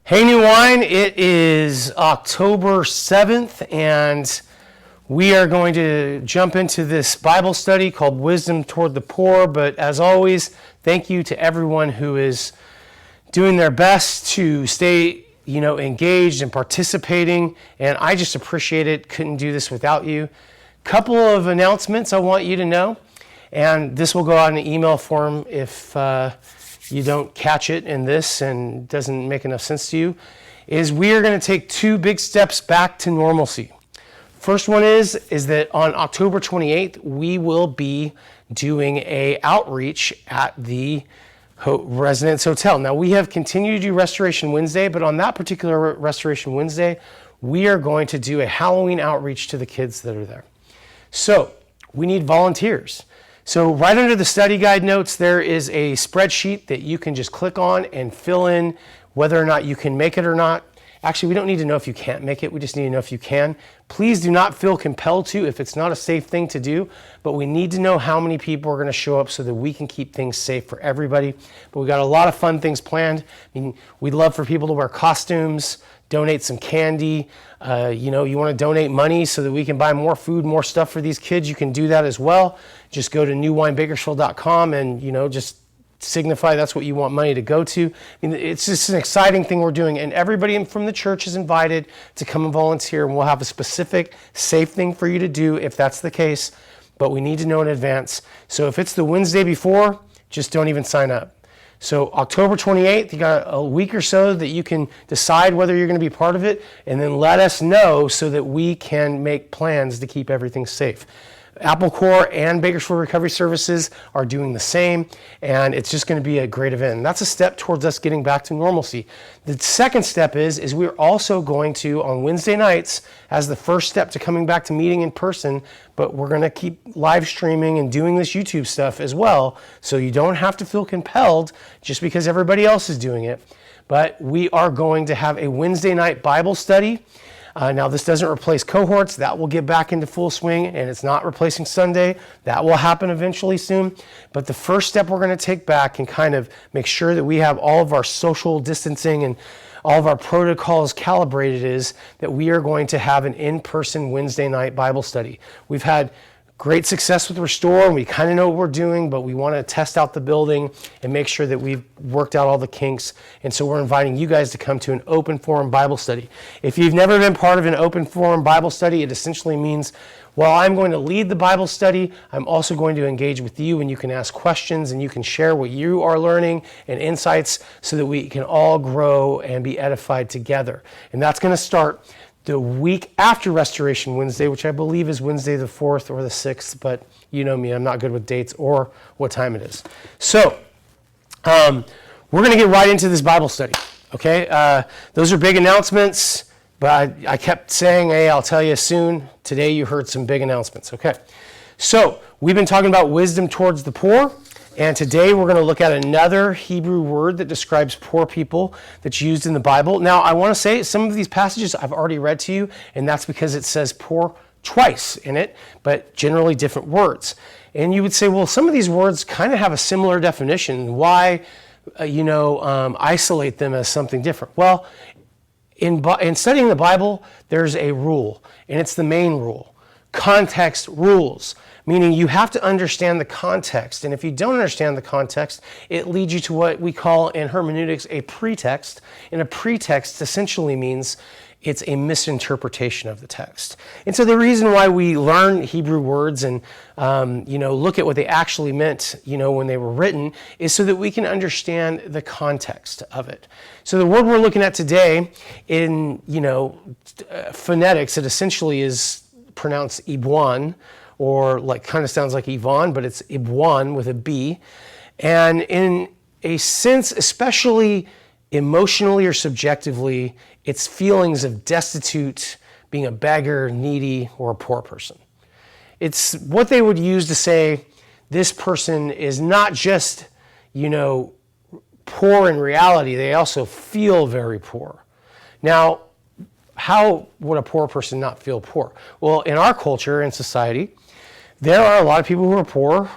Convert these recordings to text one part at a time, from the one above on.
Hey, New Wine, it is October 7th, and we are going to jump into this Bible study called Wisdom Toward the Poor. But as always, thank you to everyone who is doing their best to stay, engaged and participating. And I just appreciate it. Couldn't do this without you. Couple of announcements I want you to know, and this will go out in an email form if you don't catch it in this and doesn't make enough sense to you, is we are going to take two big steps back to normalcy. First one is that on October 28th, we will be doing a outreach at the Residence Hotel. Now, we have continued to do Restoration Wednesday, but on that particular Restoration Wednesday, we are going to do a Halloween outreach to the kids that are there. So we need volunteers. So right under the study guide notes, there is a spreadsheet that you can just click on and fill in whether or not you can make it or not. Actually, we don't need to know if you can't make it. We just need to know if you can. Please do not feel compelled to if it's not a safe thing to do, but we need to know how many people are going to show up so that we can keep things safe for everybody. But we got a lot of fun things planned. We'd love for people to wear costumes, donate some candy. You want to donate money so that we can buy more food, more stuff for these kids. You can do that as well. Just go to newwinebakersfield.com and, just signify that's what you want money to go to. It's just an exciting thing we're doing, and everybody from the church is invited to come and volunteer, and we'll have a specific safe thing for you to do if that's the case, but we need to know in advance. So if it's the Wednesday before, just don't even sign up. So October 28th, you got a week or so that you can decide whether you're going to be part of it, and then let us know so that we can make plans to keep everything safe. Apple Corps and Bakersfield Recovery Services are doing the same, and it's just going to be a great event. And that's a step towards us getting back to normalcy. The second step is we're also going to, on Wednesday nights, as the first step to coming back to meeting in person, but we're going to keep live streaming and doing this YouTube stuff as well, so you don't have to feel compelled just because everybody else is doing it. But we are going to have a Wednesday night Bible study. Now, this doesn't replace cohorts. That will get back into full swing, and it's not replacing Sunday. That will happen eventually soon. But the first step we're going to take back and kind of make sure that we have all of our social distancing and all of our protocols calibrated is that we are going to have an in-person Wednesday night Bible study. We've had great success with Restore, and we kind of know what we're doing, but we want to test out the building and make sure that we've worked out all the kinks. And so we're inviting you guys to come to an open forum Bible study. If you've never been part of an open forum Bible study, it essentially means, while I'm going to lead the Bible study, I'm also going to engage with you, and you can ask questions and you can share what you are learning and insights so that we can all grow and be edified together. And that's going to start the week after Restoration Wednesday, which I believe is Wednesday the 4th or the 6th, but you know me, I'm not good with dates or what time it is. So we're going to get right into this Bible study, okay? Those are big announcements, but I kept saying, hey, I'll tell you soon. Today you heard some big announcements, okay? So we've been talking about wisdom towards the poor. And today we're going to look at another Hebrew word that describes poor people that's used in the Bible. Now, I want to say some of these passages I've already read to you, and that's because it says poor twice in it, but generally different words. And you would say, well, some of these words kind of have a similar definition. Why, isolate them as something different? Well, in studying the Bible, there's a rule, and it's the main rule. Context rules. Meaning you have to understand the context. And if you don't understand the context, it leads you to what we call in hermeneutics a pretext. And a pretext essentially means it's a misinterpretation of the text. And so the reason why we learn Hebrew words and look at what they actually meant, when they were written, is so that we can understand the context of it. So the word we're looking at today in phonetics, it essentially is pronounced Ibwan, or kind of sounds like Yvonne, but it's Ibwan with a B. And in a sense, especially emotionally or subjectively, it's feelings of destitute, being a beggar, needy, or a poor person. It's what they would use to say this person is not just, poor in reality, they also feel very poor. Now, how would a poor person not feel poor? Well, in our culture and society, there are a lot of people who are poor,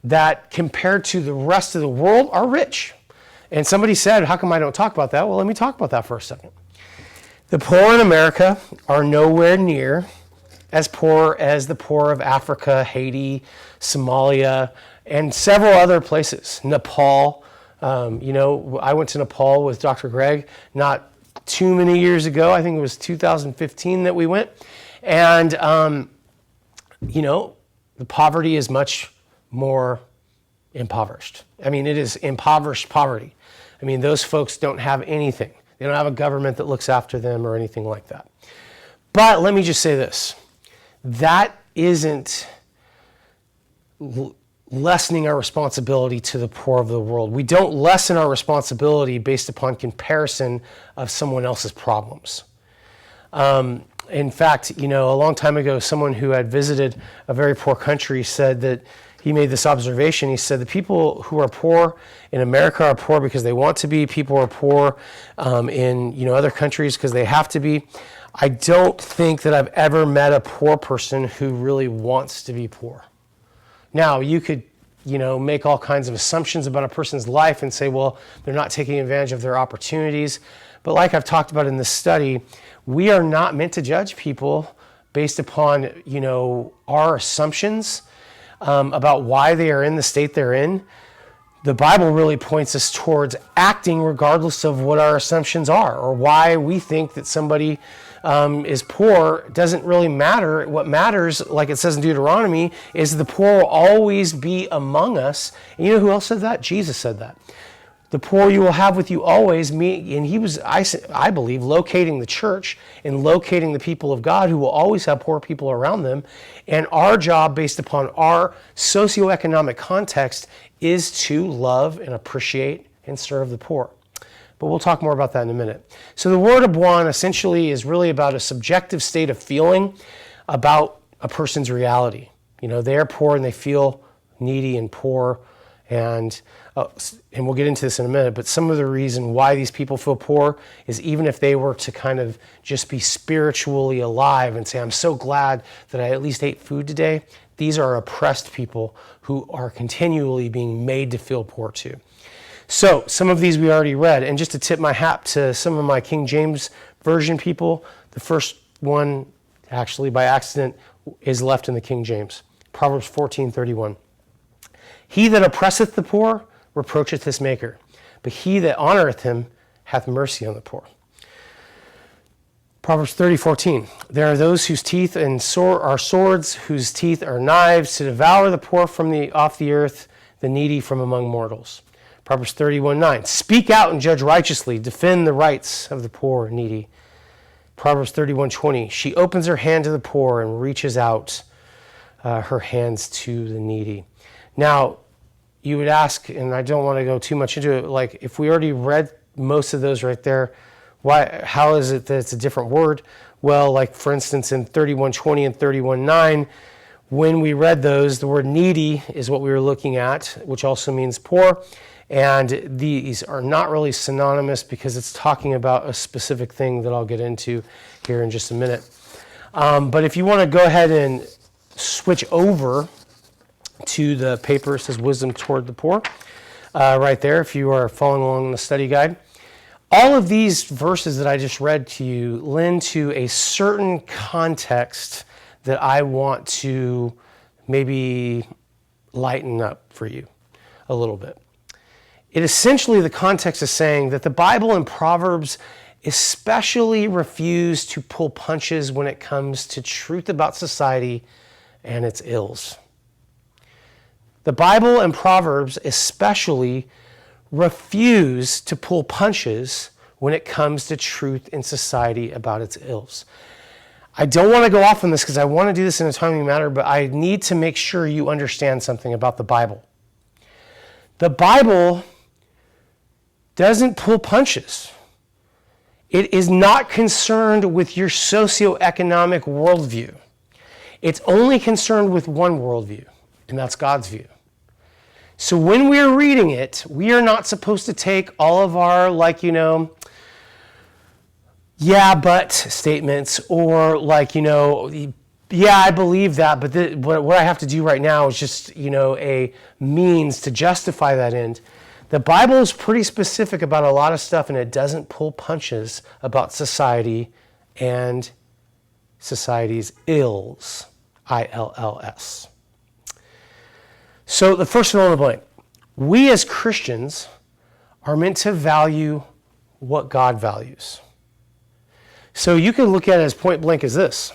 that compared to the rest of the world are rich. And somebody said, how come I don't talk about that? Well, let me talk about that for a second. The poor in America are nowhere near as poor as the poor of Africa, Haiti, Somalia, and several other places. Nepal. I went to Nepal with Dr. Greg not too many years ago. I think it was 2015 that we went. And, the poverty is much more impoverished. I mean, it is impoverished poverty. I mean, those folks don't have anything. They don't have a government that looks after them or anything like that. But let me just say this. That isn't lessening our responsibility to the poor of the world. We don't lessen our responsibility based upon comparison of someone else's problems. In fact, a long time ago, someone who had visited a very poor country said that he made this observation. He said the people who are poor in America are poor because they want to be. People are poor in other countries because they have to be. I don't think that I've ever met a poor person who really wants to be poor. Now, you could make all kinds of assumptions about a person's life and say, well, they're not taking advantage of their opportunities. But like I've talked about in this study, we are not meant to judge people based upon, our assumptions about why they are in the state they're in. The Bible really points us towards acting regardless of what our assumptions are or why we think that somebody is poor. Doesn't really matter. What matters, like it says in Deuteronomy, is the poor will always be among us. And you know who else said that? Jesus said that. The poor you will have with you always. And he was, I believe, locating the church and locating the people of God who will always have poor people around them. And our job, based upon our socioeconomic context, is to love and appreciate and serve the poor. But we'll talk more about that in a minute. So the word abwan essentially is really about a subjective state of feeling about a person's reality. They're poor and they feel needy and poor. And we'll get into this in a minute, but some of the reason why these people feel poor is even if they were to kind of just be spiritually alive and say, I'm so glad that I at least ate food today, these are oppressed people who are continually being made to feel poor too. So some of these we already read, and just to tip my hat to some of my King James Version people, the first one actually by accident is left in the King James. Proverbs 14:31. He that oppresseth the poor reproacheth his maker, but he that honoreth him hath mercy on the poor. Proverbs 30:14. There are those whose teeth are swords, whose teeth are knives, to devour the poor from off the earth, the needy from among mortals. Proverbs 31:9. Speak out and judge righteously, defend the rights of the poor and needy. Proverbs 31:20. She opens her hand to the poor and reaches out her hands to the needy. Now, you would ask, and I don't want to go too much into it, like if we already read most of those right there, how is it that it's a different word? Well, like for instance, in 31:20 and 31:9, when we read those, the word needy is what we were looking at, which also means poor. And these are not really synonymous because it's talking about a specific thing that I'll get into here in just a minute. But if you want to go ahead and switch over to the paper, it says Wisdom Toward the Poor, right there, if you are following along in the study guide. All of these verses that I just read to you lend to a certain context that I want to maybe lighten up for you a little bit. It essentially, the context is saying that the Bible and Proverbs especially refuse to pull punches when it comes to truth about society and its ills. The Bible and Proverbs especially refuse to pull punches when it comes to truth in society about its ills. I don't want to go off on this because I want to do this in a timely manner, but I need to make sure you understand something about the Bible. The Bible doesn't pull punches. It is not concerned with your socioeconomic worldview. It's only concerned with one worldview, and that's God's view. So when we're reading it, we are not supposed to take all of our, yeah, but statements, or yeah, I believe that, but what I have to do right now is just, a means to justify that end. The Bible is pretty specific about a lot of stuff, and it doesn't pull punches about society and society's ills, ILLS. So the first fill in the blank. We as Christians are meant to value what God values. So you can look at it as point blank as this.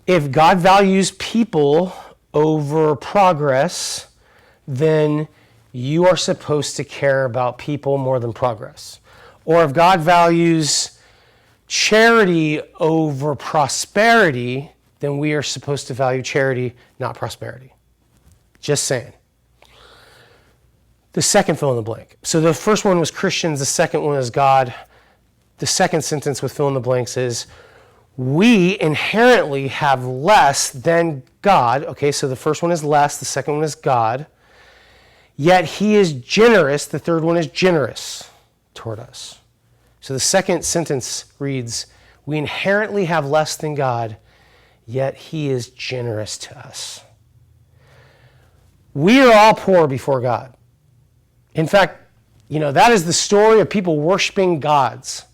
If God values people over progress, then you are supposed to care about people more than progress. Or if God values charity over prosperity, then we are supposed to value charity, not prosperity. Just saying. The second fill in the blank. So the first one was Christians, the second one is God. The second sentence with fill in the blanks is, we inherently have less than God. Okay, so the first one is less, the second one is God. Yet he is generous, the third one is generous toward us. So the second sentence reads, we inherently have less than God, yet he is generous to us. We are all poor before God. In fact, that is the story of people worshiping gods.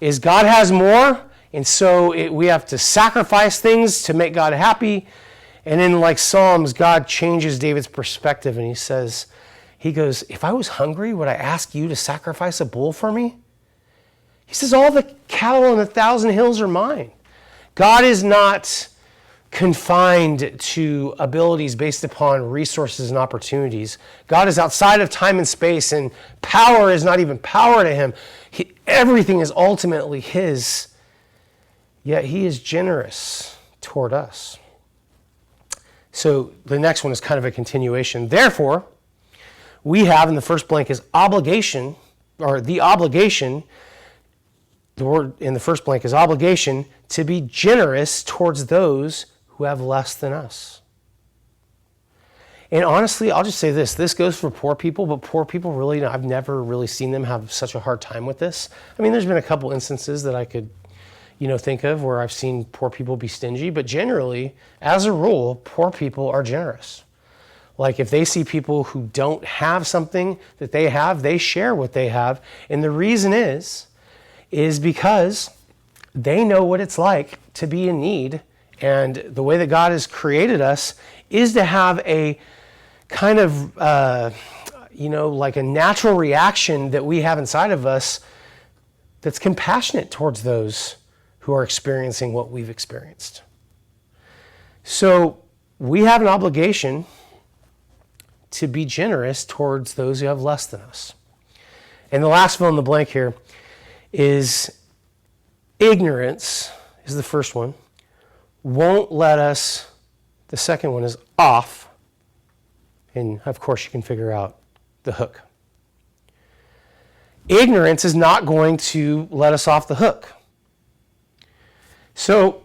Is God has more, and so we have to sacrifice things to make God happy. And in like Psalms, God changes David's perspective, and he goes, if I was hungry, would I ask you to sacrifice a bull for me? He says, all the cattle on 1,000 hills are mine. God is not confined to abilities based upon resources and opportunities. God is outside of time and space, and power is not even power to him. Everything is ultimately his, yet he is generous toward us. So the next one is kind of a continuation. Therefore, we have, in the first blank is obligation, or the obligation, the word in the first blank is obligation, to be generous towards those who have less than us. And honestly, I'll just say this goes for poor people, but poor people really, I've never really seen them have such a hard time with this. I mean, there's been a couple instances that I could, think of where I've seen poor people be stingy, but generally, as a rule, poor people are generous. Like if they see people who don't have something that they have, they share what they have. And the reason is because they know what it's like to be in need. And the way that God has created us is to have a kind of, like a natural reaction that we have inside of us that's compassionate towards those who are experiencing what we've experienced. So we have an obligation to be generous towards those who have less than us. And the last fill in the blank here is ignorance, is the first one. Won't let us, the second one is off, and of course you can figure out the hook. Ignorance is not going to let us off the hook. So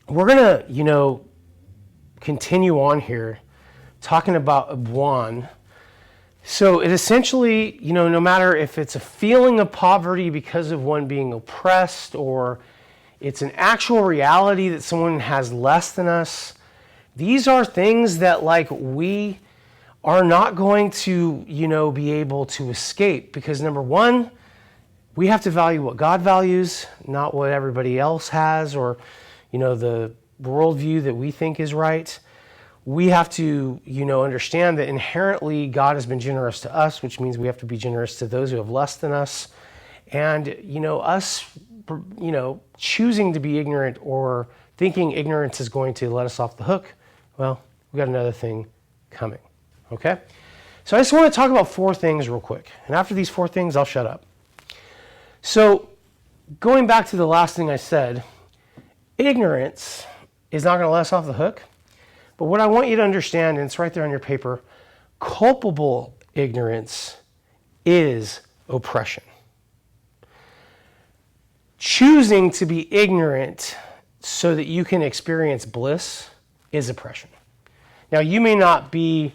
we're going to, continue on here talking about Abwan. So it essentially, no matter if it's a feeling of poverty because of one being oppressed, or it's an actual reality that someone has less than us, these are things that we are not going to, be able to escape, because number one, we have to value what God values, not what everybody else has, or, the worldview that we think is right. We have to, understand that inherently God has been generous to us, which means we have to be generous to those who have less than us. And, us, choosing to be ignorant or thinking ignorance is going to let us off the hook, well, we've got another thing coming, okay? So I just want to talk about 4 things real quick. And after these 4 things, I'll shut up. So going back to the last thing I said, ignorance is not going to let us off the hook. But what I want you to understand, and it's right there on your paper, culpable ignorance is oppression. Choosing to be ignorant so that you can experience bliss is oppression. Now, you may not be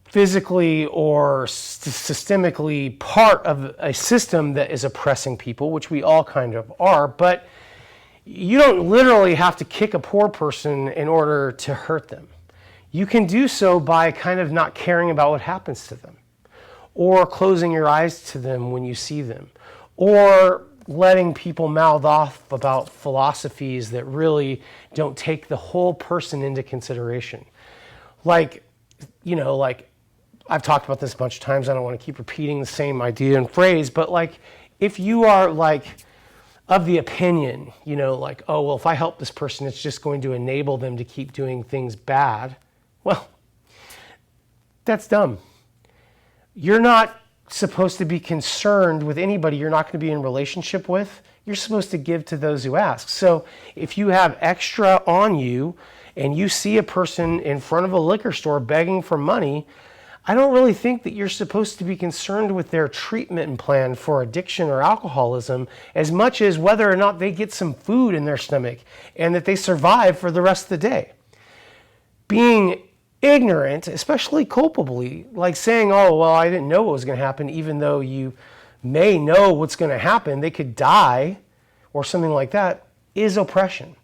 physically or systemically part of a system that is oppressing people, which we all kind of are, but you don't literally have to kick a poor person in order to hurt them. You can do so by kind of not caring about what happens to them, or closing your eyes to them when you see them, or letting people mouth off about philosophies that really don't take the whole person into consideration. Like I've talked about this a bunch of times. I don't want to keep repeating the same idea and phrase, but like, if you are like of the opinion, oh, well, if I help this person, it's just going to enable them to keep doing things bad. Well, that's dumb. You're not supposed to be concerned with anybody you're not going to be in relationship with. You're supposed to give to those who ask. So if you have extra on you and you see a person in front of a liquor store begging for money, I don't really think that you're supposed to be concerned with their treatment plan for addiction or alcoholism as much as whether or not they get some food in their stomach and that they survive for the rest of the day. Being ignorant, especially culpably, like saying, oh, well, I didn't know what was going to happen, even though you may know what's going to happen, they could die or something like that, is oppression.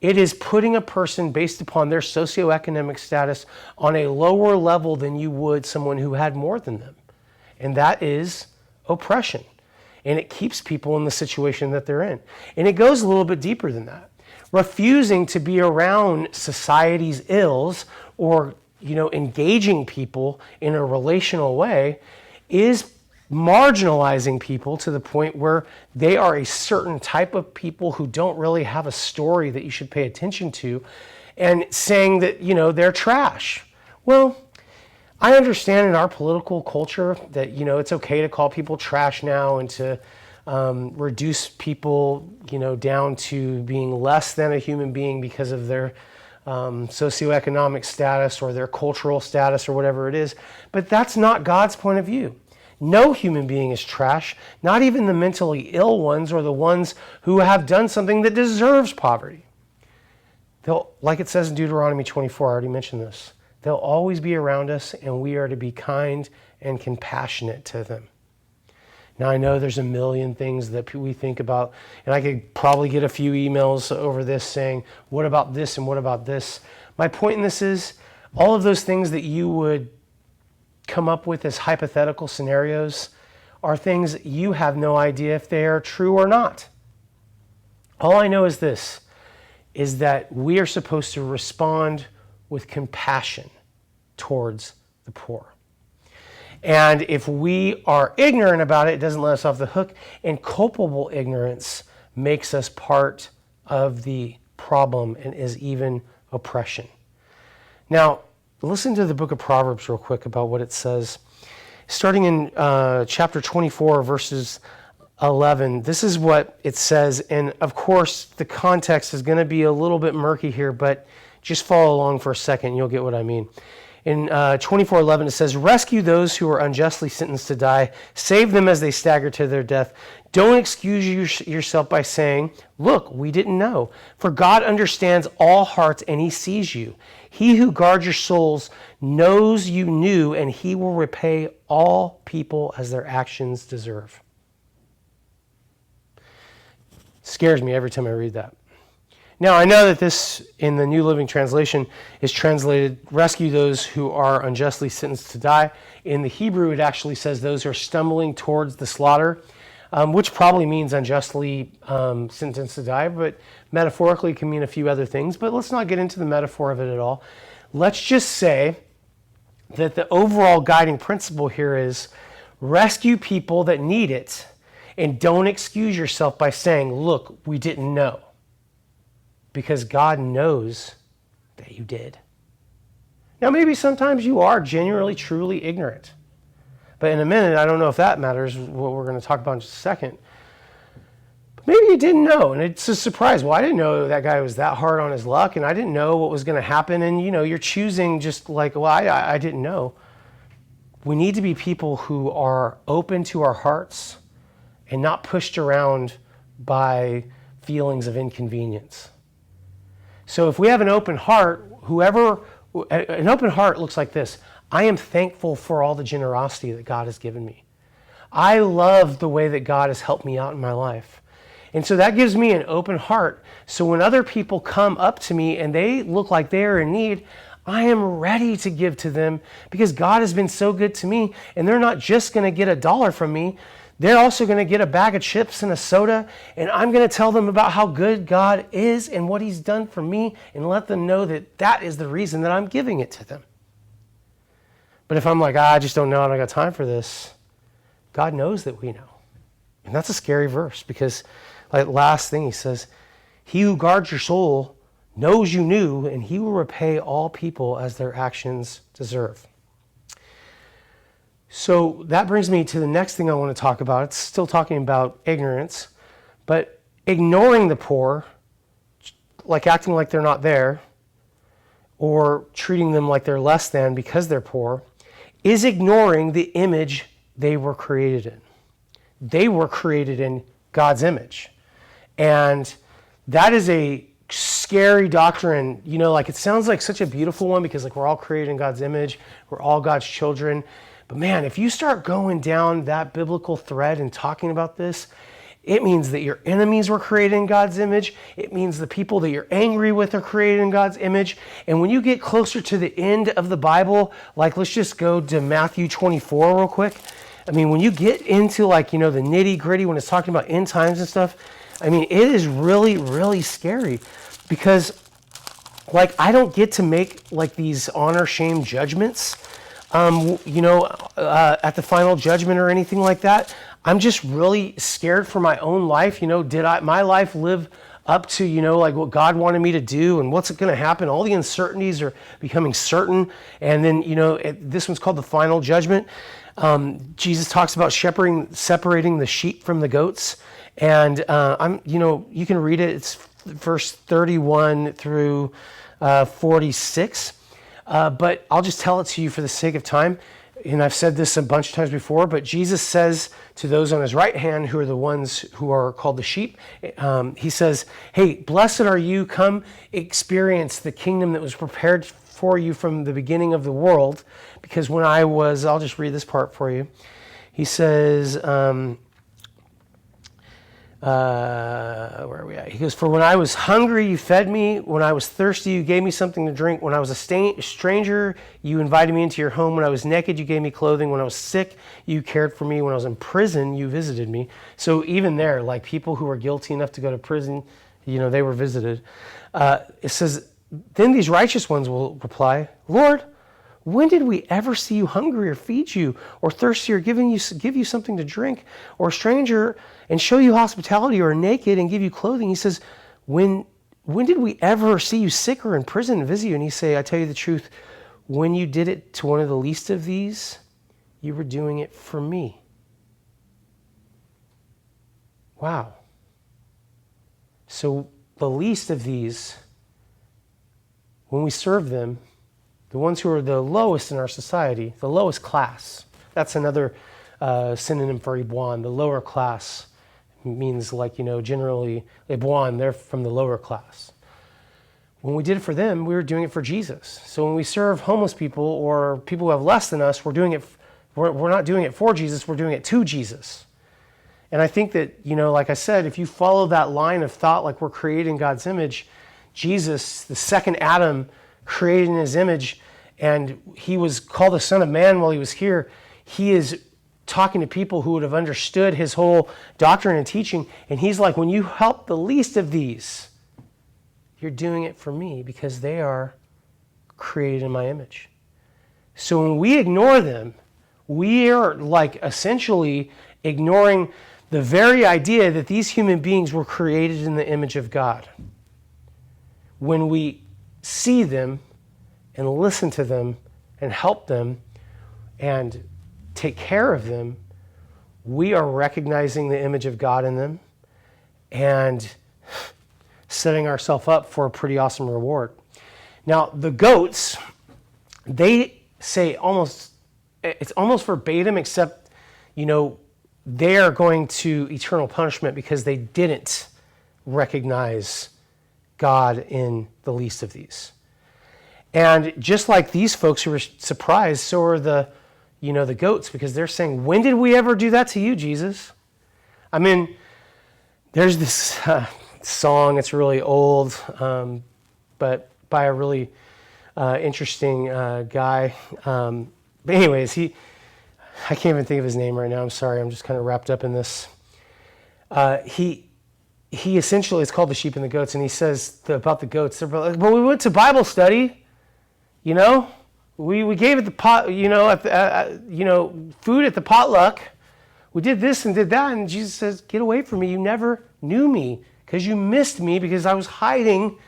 It is putting a person based upon their socioeconomic status on a lower level than you would someone who had more than them. And that is oppression. And it keeps people in the situation that they're in. And it goes a little bit deeper than that. Refusing to be around society's ills or, engaging people in a relational way is marginalizing people to the point where they are a certain type of people who don't really have a story that you should pay attention to, and saying that, they're trash. Well, I understand in our political culture that, it's okay to call people trash now and to reduce people, down to being less than a human being because of their socioeconomic status or their cultural status or whatever it is. But that's not God's point of view. No human being is trash, not even the mentally ill ones or the ones who have done something that deserves poverty. Like it says in Deuteronomy 24, I already mentioned this, they'll always be around us and we are to be kind and compassionate to them. Now, I know there's a million things that we think about, and I could probably get a few emails over this saying, what about this and what about this? My point in this is, all of those things that you would come up with as hypothetical scenarios are things you have no idea if they are true or not. All I know is this, is that we are supposed to respond with compassion towards the poor. And if we are ignorant about it, it doesn't let us off the hook, and culpable ignorance makes us part of the problem and is even oppression. Now, listen to the book of Proverbs real quick about what it says. Starting in chapter 24, verses 11, this is what it says. And of course, the context is going to be a little bit murky here, but just follow along for a second and you'll get what I mean. In 24:11, it says, rescue those who are unjustly sentenced to die. Save them as they stagger to their death. Don't excuse yourself by saying, look, we didn't know. For God understands all hearts and he sees you. He who guards your souls knows you knew, and he will repay all people as their actions deserve. Scares me every time I read that. Now, I know that this, in the New Living Translation, is translated, rescue those who are unjustly sentenced to die. In the Hebrew, it actually says those who are stumbling towards the slaughter, which probably means unjustly sentenced to die, but metaphorically can mean a few other things. But let's not get into the metaphor of it at all. Let's just say that the overall guiding principle here is rescue people that need it, and don't excuse yourself by saying, look, we didn't know. Because God knows that you did. Now, maybe sometimes you are genuinely, truly ignorant. But in a minute, I don't know if that matters, what we're going to talk about in just a second. But maybe you didn't know, and it's a surprise. Well, I didn't know that guy was that hard on his luck, and I didn't know what was going to happen. And, you're choosing just like, well, I didn't know. We need to be people who are open to our hearts and not pushed around by feelings of inconvenience. So if we have an open heart, an open heart looks like this. I am thankful for all the generosity that God has given me. I love the way that God has helped me out in my life. And so that gives me an open heart. So when other people come up to me and they look like they're in need, I am ready to give to them because God has been so good to me. And they're not just going to get $1 from me. They're also going to get a bag of chips and a soda. And I'm going to tell them about how good God is and what he's done for me and let them know that that is the reason that I'm giving it to them. But if I'm like, I just don't know, I don't got time for this, God knows that we know. And that's a scary verse because like last thing he says, he who guards your soul knows you knew, and he will repay all people as their actions deserve. So that brings me to the next thing I want to talk about. It's still talking about ignorance, but ignoring the poor, like acting like they're not there, or treating them like they're less than because they're poor, is ignoring the image they were created in. They were created in God's image. And that is a scary doctrine. You know, like it sounds like such a beautiful one because like we're all created in God's image. We're all God's children. But man, if you start going down that biblical thread and talking about this, it means that your enemies were created in God's image. It means the people that you're angry with are created in God's image. And when you get closer to the end of the Bible, like let's just go to Matthew 24 real quick. I mean, when you get into like, you know, the nitty gritty, when it's talking about end times and stuff, I mean, it is really, really scary because like, I don't get to make like these honor shame judgments, you know, at the final judgment or anything like that. I'm just really scared for my own life. You know, did my life live up to, you know, like what God wanted me to do and what's going to happen? All the uncertainties are becoming certain. And then, you know, this one's called the final judgment. Jesus talks about separating the sheep from the goats. And you know, you can read it. It's verse 31 through 46. But I'll just tell it to you for the sake of time. And I've said this a bunch of times before, but Jesus says to those on his right hand, who are the ones who are called the sheep, he says, hey, blessed are you, come experience the kingdom that was prepared for you from the beginning of the world. Because when I'll just read this part for you. He says, where are we at? He goes, for when I was hungry, you fed me. When I was thirsty, you gave me something to drink. When I was a stranger, you invited me into your home. When I was naked, you gave me clothing. When I was sick, you cared for me. When I was in prison, you visited me. So even there, like people who were guilty enough to go to prison, you know, they were visited. It says, then these righteous ones will reply, Lord, when did we ever see you hungry or feed you, or thirsty or give you something to drink, or a stranger and show you hospitality, or naked and give you clothing? He says, when did we ever see you sick or in prison and visit you? And he say, I tell you the truth, when you did it to one of the least of these, you were doing it for me. Wow. So the least of these, when we serve them, the ones who are the lowest in our society, the lowest class. That's another synonym for Ibuan. The lower class means like, you know, generally Ibuan, they're from the lower class. When we did it for them, we were doing it for Jesus. So when we serve homeless people or people who have less than us, we're not doing it for Jesus, we're doing it to Jesus. And I think that, you know, like I said, if you follow that line of thought, like we're created in God's image, Jesus, the second Adam, created in his image, and he was called the Son of Man while he was here. He is talking to people who would have understood his whole doctrine and teaching, and he's like, when you help the least of these, you're doing it for me because they are created in my image. So when we ignore them, we are like essentially ignoring the very idea that these human beings were created in the image of God. When we see them and listen to them and help them and take care of them, we are recognizing the image of God in them and setting ourselves up for a pretty awesome reward. Now, the goats, they say it's almost verbatim, except, you know, they are going to eternal punishment because they didn't recognize God in the least of these. And just like these folks who were surprised, so are the goats, because they're saying, when did we ever do that to you, Jesus? I mean, there's this song, it's really old, but by a really interesting guy. But anyways, I can't even think of his name right now. I'm sorry. I'm just kind of wrapped up in this. He essentially, it's called The Sheep and the Goats, and he says about the goats, they're like, well, we went to Bible study, you know, we gave it the pot, you know, food at the potluck. We did this and did that, and Jesus says, get away from me. You never knew me because you missed me because I was hiding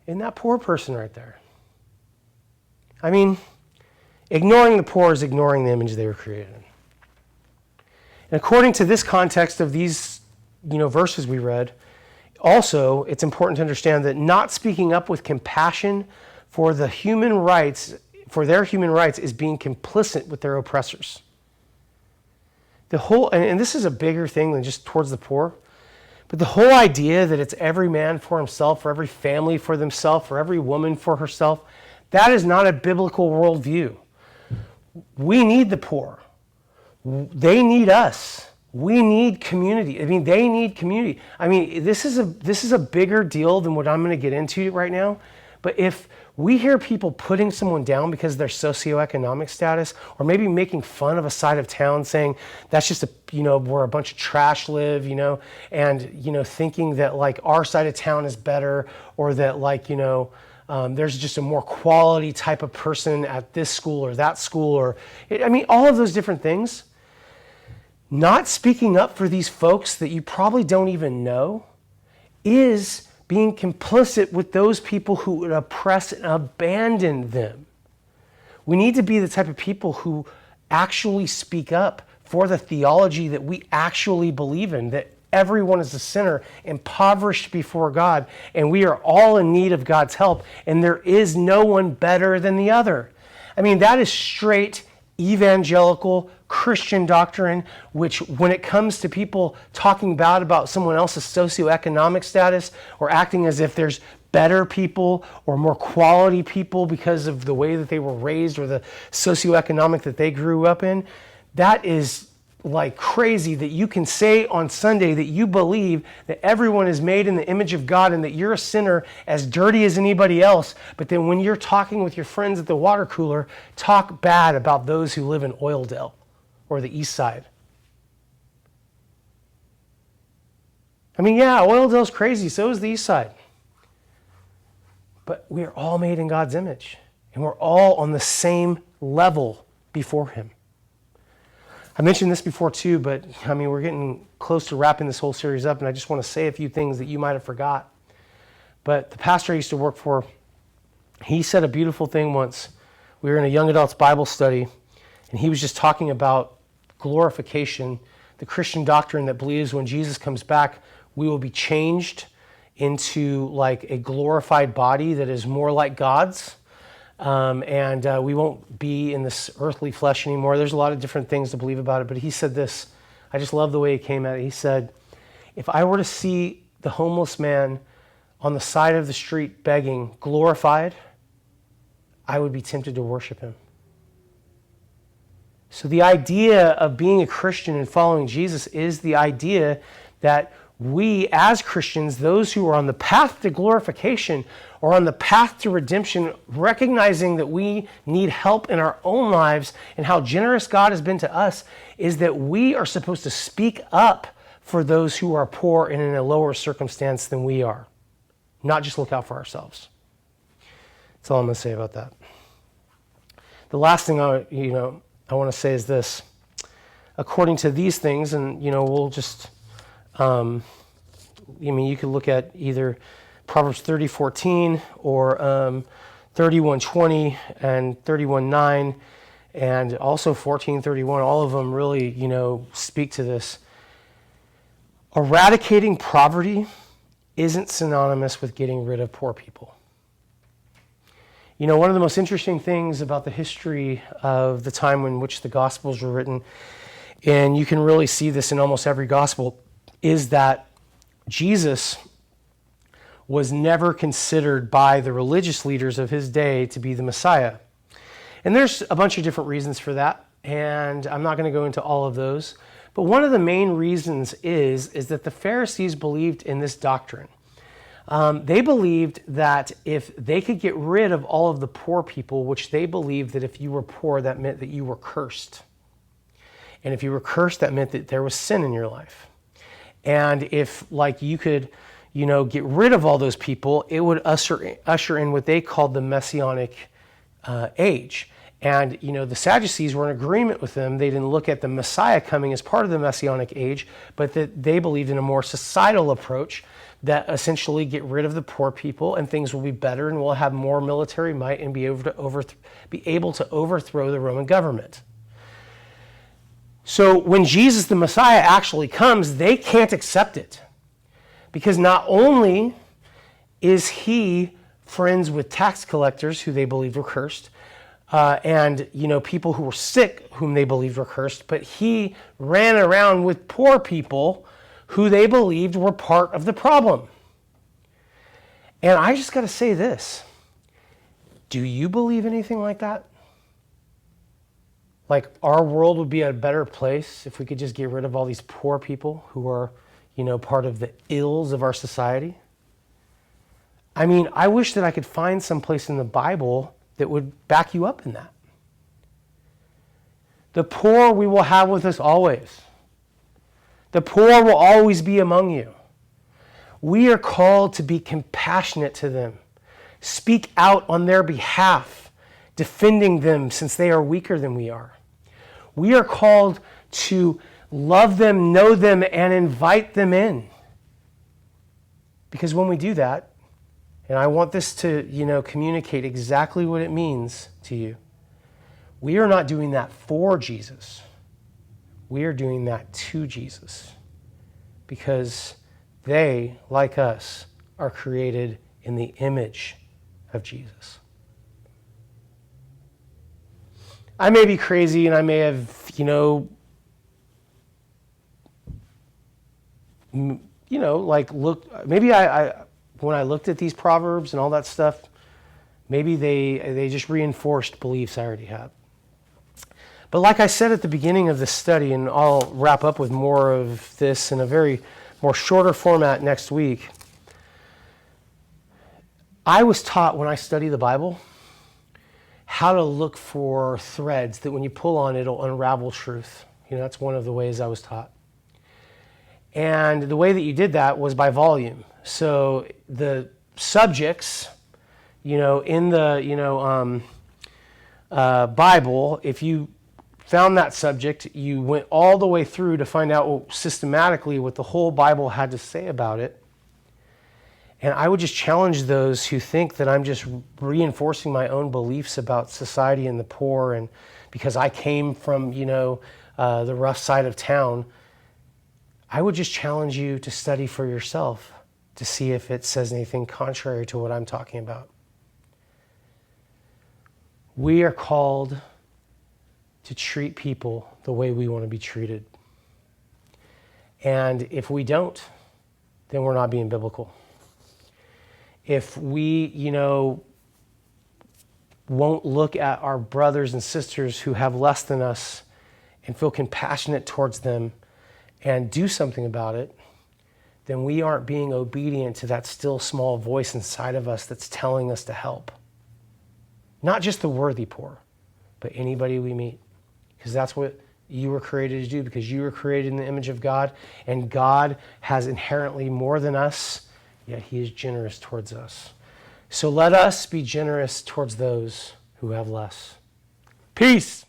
in that poor person right there. I mean, ignoring the poor is ignoring the image they were created in. And according to this context of these, verses we read, also it's important to understand that not speaking up with compassion for their human rights is being complicit with their oppressors. The whole, and this is a bigger thing than just towards the poor, but the whole idea that it's every man for himself, or every family for themselves, or every woman for herself, that is not a biblical worldview. We need the poor. They need us. We need community. I mean, they need community. I mean, this is a bigger deal than what I'm going to get into right now. But if we hear people putting someone down because of their socioeconomic status, or maybe making fun of a side of town, saying that's just where a bunch of trash live, and thinking that like our side of town is better, or that there's just a more quality type of person at this school or that school, or all of those different things. Not speaking up for these folks that you probably don't even know is being complicit with those people who would oppress and abandon them. We need to be the type of people who actually speak up for the theology that we actually believe in, that everyone is a sinner, impoverished before God, and we are all in need of God's help, and there is no one better than the other. That is straight evangelical Christian doctrine, which when it comes to people talking bad about someone else's socioeconomic status, or acting as if there's better people or more quality people because of the way that they were raised or the socioeconomic that they grew up in, that is like crazy that you can say on Sunday that you believe that everyone is made in the image of God and that you're a sinner as dirty as anybody else, but then when you're talking with your friends at the water cooler, talk bad about those who live in Oildale or the East Side. Oildale's crazy, so is the East Side. But we're all made in God's image, and we're all on the same level before Him. I mentioned this before too, but we're getting close to wrapping this whole series up, and I just want to say a few things that you might have forgot. But the pastor I used to work for, he said a beautiful thing once. We were in a young adults Bible study, and he was just talking about glorification, the Christian doctrine that believes when Jesus comes back, we will be changed into like a glorified body that is more like God's. And we won't be in this earthly flesh anymore. There's a lot of different things to believe about it, but he said this. I just love the way he came at it. He said, if I were to see the homeless man on the side of the street begging, glorified, I would be tempted to worship him. So the idea of being a Christian and following Jesus is the idea that we as Christians, those who are on the path to glorification or on the path to redemption, recognizing that we need help in our own lives and how generous God has been to us, is that we are supposed to speak up for those who are poor and in a lower circumstance than we are, not just look out for ourselves. That's all I'm going to say about that. The last thing I want to say is this. According to these things, and we'll just you could look at either Proverbs 30:14 or 31:20 and 31:9 and also 14:31. All of them really, speak to this. Eradicating poverty isn't synonymous with getting rid of poor people. One of the most interesting things about the history of the time in which the Gospels were written, and you can really see this in almost every Gospel, is that Jesus was never considered by the religious leaders of his day to be the Messiah. And there's a bunch of different reasons for that, and I'm not going to go into all of those. But one of the main reasons is that the Pharisees believed in this doctrine. They believed that if they could get rid of all of the poor people, which they believed that if you were poor, that meant that you were cursed. And if you were cursed, that meant that there was sin in your life. And if you could, get rid of all those people, it would usher in what they called the Messianic age. And, the Sadducees were in agreement with them. They didn't look at the Messiah coming as part of the Messianic age, but that they believed in a more societal approach that essentially get rid of the poor people and things will be better and we'll have more military might and be able to overthrow the Roman government. So when Jesus, the Messiah, actually comes, they can't accept it. Because not only is he friends with tax collectors who they believed were cursed, and people who were sick whom they believed were cursed, but he ran around with poor people who they believed were part of the problem. And I just got to say this. Do you believe anything like that? Like our world would be a better place if we could just get rid of all these poor people who are, part of the ills of our society? I mean, I wish that I could find some place in the Bible that would back you up in that. The poor we will have with us always. The poor will always be among you. We are called to be compassionate to them, speak out on their behalf, defending them since they are weaker than we are. We are called to love them, know them, and invite them in. Because when we do that, and I want this to, communicate exactly what it means to you, we are not doing that for Jesus. We are doing that to Jesus. Because they, like us, are created in the image of Jesus. I may be crazy and I may have, looked, maybe I when I looked at these Proverbs and all that stuff, maybe they just reinforced beliefs I already had. But like I said at the beginning of this study, and I'll wrap up with more of this in a very more shorter format next week, I was taught when I study the Bible how to look for threads that when you pull on, it'll unravel truth. That's one of the ways I was taught. And the way that you did that was by volume. So the subjects, in the, Bible, if you found that subject, you went all the way through to find out systematically what the whole Bible had to say about it. And I would just challenge those who think that I'm just reinforcing my own beliefs about society and the poor, and because I came from, the rough side of town. I would just challenge you to study for yourself to see if it says anything contrary to what I'm talking about. We are called to treat people the way we want to be treated. And if we don't, then we're not being biblical. If we, won't look at our brothers and sisters who have less than us and feel compassionate towards them and do something about it, then we aren't being obedient to that still small voice inside of us that's telling us to help. Not just the worthy poor, but anybody we meet. Because that's what you were created to do, because you were created in the image of God, and God has inherently more than us, yet he is generous towards us. So let us be generous towards those who have less. Peace.